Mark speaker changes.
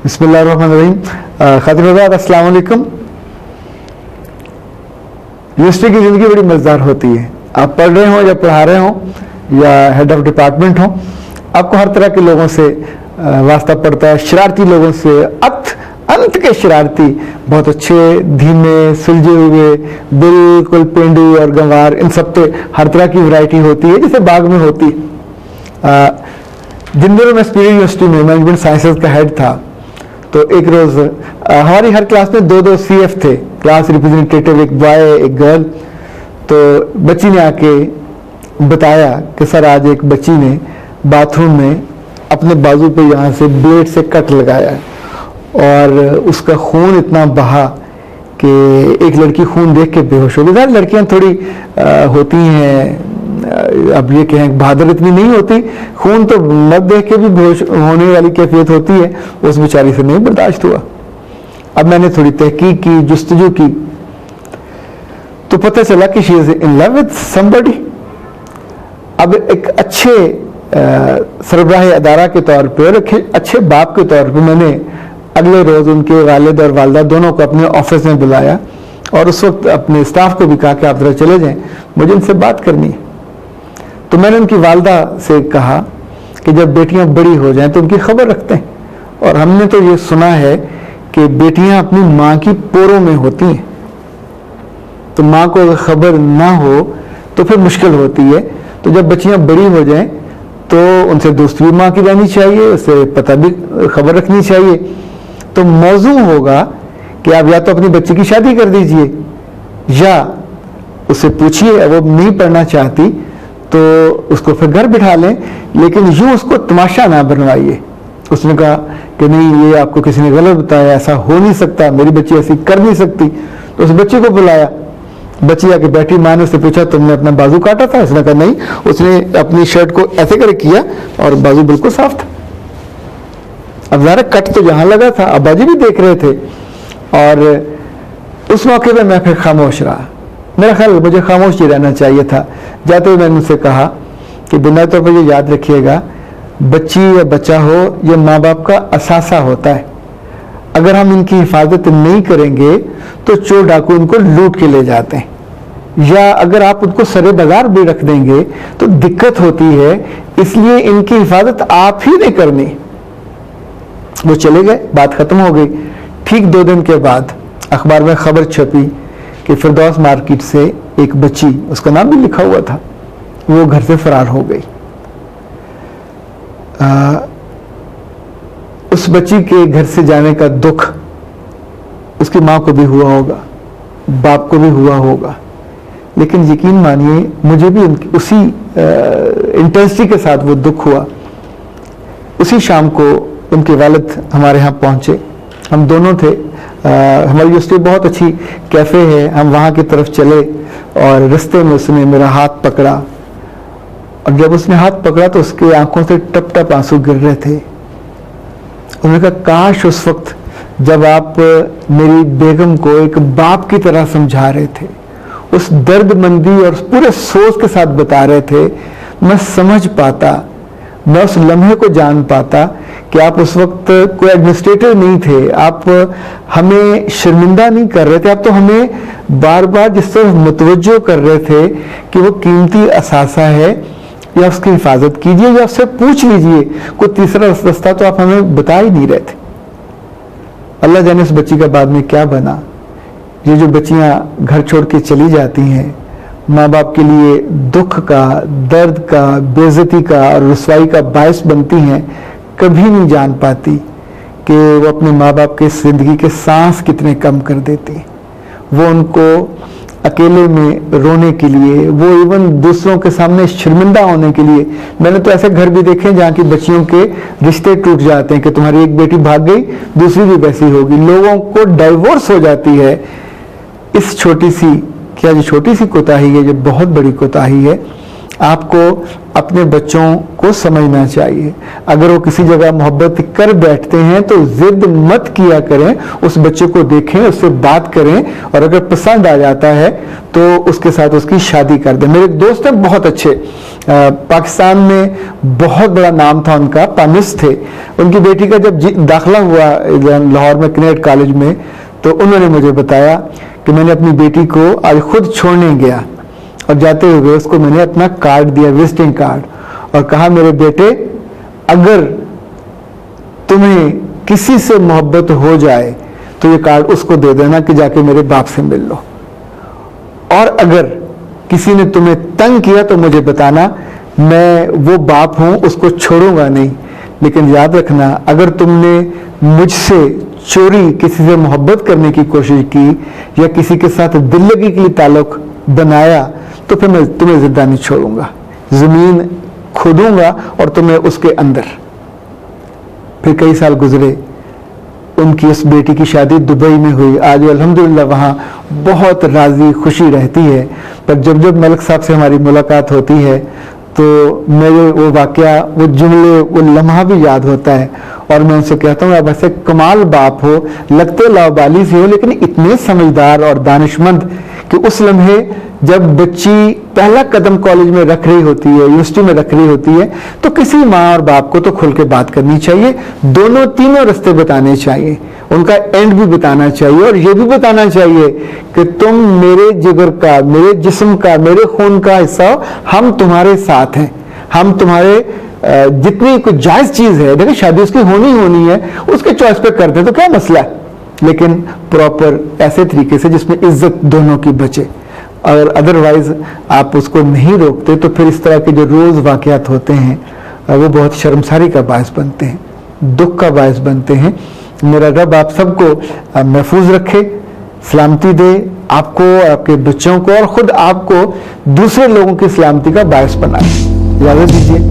Speaker 1: بسم اللہ الرحمن الرحیم. خاطر حضرات السلام علیکم. یونیورسٹی کی زندگی بڑی مزیدار ہوتی ہے. آپ پڑھ رہے ہوں یا پڑھا رہے ہوں یا ہیڈ آف ڈپارٹمنٹ ہوں, آپ کو ہر طرح کے لوگوں سے واسطہ پڑتا ہے. شرارتی لوگوں سے, انت کے شرارتی, بہت اچھے, دھیمے, سلجھے ہوئے, بالکل پینڈو اور گنوار, ان سب پہ ہر طرح کی ورائٹی ہوتی ہے جیسے باغ میں ہوتی. جن دنوں میں اسپیڈ یونیورسٹی میں مینجمنٹ سائنسز کا ہیڈ تھا, تو ایک روز ہماری ہر کلاس میں دو سی ایف تھے, کلاس ریپرزینٹیٹیو, ایک بوائے ایک گرل. تو بچی نے آ کے بتایا کہ سر آج ایک بچی نے باتھ روم میں اپنے بازو پہ یہاں سے بلیڈ سے کٹ لگایا اور اس کا خون اتنا بہا کہ ایک لڑکی خون دیکھ کے بے ہوش ہو گئی. لڑکیاں تھوڑی ہوتی ہیں, اب یہ کہیں بہادر اتنی نہیں ہوتی, خون تو مرد دیکھ کے بھی بے ہوش ہونے والی کیفیت ہوتی ہے, اس بیچاری سے نہیں برداشت ہوا. اب میں نے تھوڑی تحقیق کی, جستجو کی, تو پتہ چلا کہ شی از ان لو وتھ somebody. اب ایک اچھے سربراہ ادارہ کے طور پہ اور اچھے باپ کے طور پہ میں نے اگلے روز ان کے والد اور والدہ دونوں کو اپنے آفس میں بلایا اور اس وقت اپنے اسٹاف کو بھی کہا کہ آپ ذرا چلے جائیں, مجھے ان سے بات کرنی ہے. تو میں نے ان کی والدہ سے کہا کہ جب بیٹیاں بڑی ہو جائیں تو ان کی خبر رکھتے ہیں, اور ہم نے تو یہ سنا ہے کہ بیٹیاں اپنی ماں کی پوروں میں ہوتی ہیں, تو ماں کو اگر خبر نہ ہو تو پھر مشکل ہوتی ہے. تو جب بچیاں بڑی ہو جائیں تو ان سے دوستی بھی ماں کی رہنی چاہیے, اس سے پتہ بھی خبر رکھنی چاہیے. تو موضوع ہوگا کہ آپ یا تو اپنی بچی کی شادی کر دیجئے یا اس سے پوچھیے, وہ نہیں پڑھنا چاہتی تو اس کو پھر گھر بٹھا لیں, لیکن یوں اس کو تماشا نہ بنوائیے. اس نے کہا کہ نہیں, یہ آپ کو کسی نے غلط بتایا, ایسا ہو نہیں سکتا, میری بچی ایسی کر نہیں سکتی. تو اس بچی کو بلایا, بچی آ کے بیٹھی, ماں نے اس سے پوچھا تم نے اپنا بازو کاٹا تھا؟ اس نے کہا نہیں. اس نے اپنی شرٹ کو ایسے کر کیا اور بازو بالکل صاف تھا. اب ظاہر کٹ تو یہاں لگا تھا, ابا جی بھی دیکھ رہے تھے, اور اس موقع پہ میں پھر خاموش رہا. میرا خیال مجھے خاموش ہی رہنا چاہیے تھا. جاتے ہوئے میں نے ان سے کہا کہ بنیادی طور پر یہ یاد رکھیے گا, بچی یا بچہ ہو یہ ماں باپ کا اثاثہ ہوتا ہے. اگر ہم ان کی حفاظت نہیں کریں گے تو چور ڈاکو ان کو لوٹ کے لے جاتے ہیں, یا اگر آپ ان کو سرے بازار بھی رکھ دیں گے تو دقت ہوتی ہے. اس لیے ان کی حفاظت آپ ہی نے کرنی. وہ چلے گئے, بات ختم ہو گئی. ٹھیک 2 دن کے بعد اخبار میں خبر چھپی کہ فردوس مارکیٹ سے ایک بچی, اس کا نام بھی لکھا ہوا تھا, وہ گھر سے فرار ہو گئی. اس بچی کے گھر سے جانے کا دکھ اس کی ماں کو بھی ہوا ہوگا, باپ کو بھی ہوا ہوگا, لیکن یقین مانیے مجھے بھی اسی انٹینسٹی کے ساتھ وہ دکھ ہوا. اسی شام کو ان کے والد ہمارے ہاں پہنچے, ہم دونوں تھے. ہماری یونیورسٹی بہت اچھی کیفے ہے, ہم وہاں کی طرف چلے اور رستے میں اس نے میرا ہاتھ پکڑا, اور جب اس نے ہاتھ پکڑا تو اس کے آنکھوں سے ٹپ ٹپ آنسو گر رہے تھے. انہوں نے کہا کاش اس وقت جب آپ میری بیگم کو ایک باپ کی طرح سمجھا رہے تھے, اس درد مندی اور پورے سوچ کے ساتھ بتا رہے تھے, میں سمجھ پاتا, میں اس لمحے کو جان پاتا کہ آپ اس وقت کوئی ایڈمنسٹریٹر نہیں تھے, آپ ہمیں شرمندہ نہیں کر رہے تھے, آپ تو ہمیں بار بار جس طرح متوجہ کر رہے تھے کہ وہ قیمتی اثاثہ ہے, یا اس کی حفاظت کیجیے یا اس سے پوچھ لیجیے. کوئی تیسرا رستہ تو آپ ہمیں بتا ہی نہیں رہے تھے. اللہ جانے اس بچی کا بعد میں کیا بنا. یہ جو بچیاں گھر چھوڑ کے چلی جاتی ہیں, ماں باپ کے لیے دکھ کا, درد کا, بے عزتی کا اور رسوائی کا باعث بنتی ہیں, کبھی نہیں جان پاتی کہ وہ اپنے ماں باپ کے زندگی کے سانس کتنے کم کر دیتی. وہ ان کو اکیلے میں رونے کے لیے, وہ ایون دوسروں کے سامنے شرمندہ ہونے کے لیے. میں نے تو ایسے گھر بھی دیکھے جہاں کی بچیوں کے رشتے ٹوٹ جاتے ہیں کہ تمہاری ایک بیٹی بھاگ گئی, دوسری بھی ویسی ہوگی. لوگوں کو ڈائیورس ہو جاتی ہے اس چھوٹی سی, کیا یہ چھوٹی سی کوتاہی ہے, یہ بہت بڑی کوتاہی ہے. آپ کو اپنے بچوں کو سمجھنا چاہیے. اگر وہ کسی جگہ محبت کر بیٹھتے ہیں تو ضد مت کیا کریں, اس بچے کو دیکھیں, اس سے بات کریں, اور اگر پسند آ جاتا ہے تو اس کے ساتھ اس کی شادی کر دیں. میرے ایک دوست ہیں بہت اچھے, پاکستان میں بہت بڑا نام تھا ان کا, پانس تھے. ان کی بیٹی کا جب داخلہ ہوا لاہور میں کنیٹ کالج میں, تو انہوں نے مجھے بتایا کہ میں نے اپنی بیٹی کو آج خود چھوڑنے گیا, اور جاتے ہوئے اس کو میں نے اپنا کارڈ دیا, وزٹنگ کارڈ, اور کہا میرے بیٹے اگر تمہیں کسی سے محبت ہو جائے تو یہ کارڈ اس کو دے دینا کہ جا کے میرے باپ سے مل لو, اور اگر کسی نے تمہیں تنگ کیا تو مجھے بتانا, میں وہ باپ ہوں اس کو چھوڑوں گا نہیں. لیکن یاد رکھنا اگر تم نے مجھ سے چوری کسی سے محبت کرنے کی کوشش کی یا کسی کے ساتھ دل لگی کے لیے تعلق بنایا تو پھر میں تمہیں زندہ نہیں چھوڑوں گا, زمین کھودوں گا اور تمہیں اس کے اندر. پھر کئی سال گزرے, ان کی اس بیٹی کی شادی دبئی میں ہوئی. آج الحمدللہ وہاں بہت راضی خوشی رہتی ہے. پر جب ملک صاحب سے ہماری ملاقات ہوتی ہے تو میرے وہ واقعہ, وہ جملے, وہ لمحہ بھی یاد ہوتا ہے, اور میں ان سے کہتا ہوں آپ ایسے کمال باپ ہو, لگتے لاوبالی سے ہو لیکن اتنے سمجھدار اور دانشمند کہ اس لمحے جب بچی پہلا قدم کالج میں رکھ رہی ہوتی ہے, یونیورسٹی میں رکھ رہی ہوتی ہے, تو کسی ماں اور باپ کو تو کھل کے بات کرنی چاہیے, دونوں تینوں رستے بتانے چاہیے, ان کا اینڈ بھی بتانا چاہیے, اور یہ بھی بتانا چاہیے کہ تم میرے جگر کا, میرے جسم کا, میرے خون کا حصہ ہو, ہم تمہارے ساتھ ہیں, ہم تمہارے جتنی کوئی جائز چیز ہے, دیکھیں شادی اس کی ہونی ہے, اس کے چوائس پہ کرتے تو کیا مسئلہ ہے, لیکن پراپر ایسے طریقے سے جس میں عزت دونوں کی بچے. اگر ادروائز آپ اس کو نہیں روکتے تو پھر اس طرح کے جو روز واقعات ہوتے ہیں وہ بہت شرمساری کا باعث بنتے ہیں, دکھ کا باعث بنتے ہیں. میرا رب آپ سب کو محفوظ رکھے, سلامتی دے, آپ کو, آپ کے بچوں کو, اور خود آپ کو دوسرے لوگوں کی سلامتی کا باعث بنائے. اجازت دیجیے.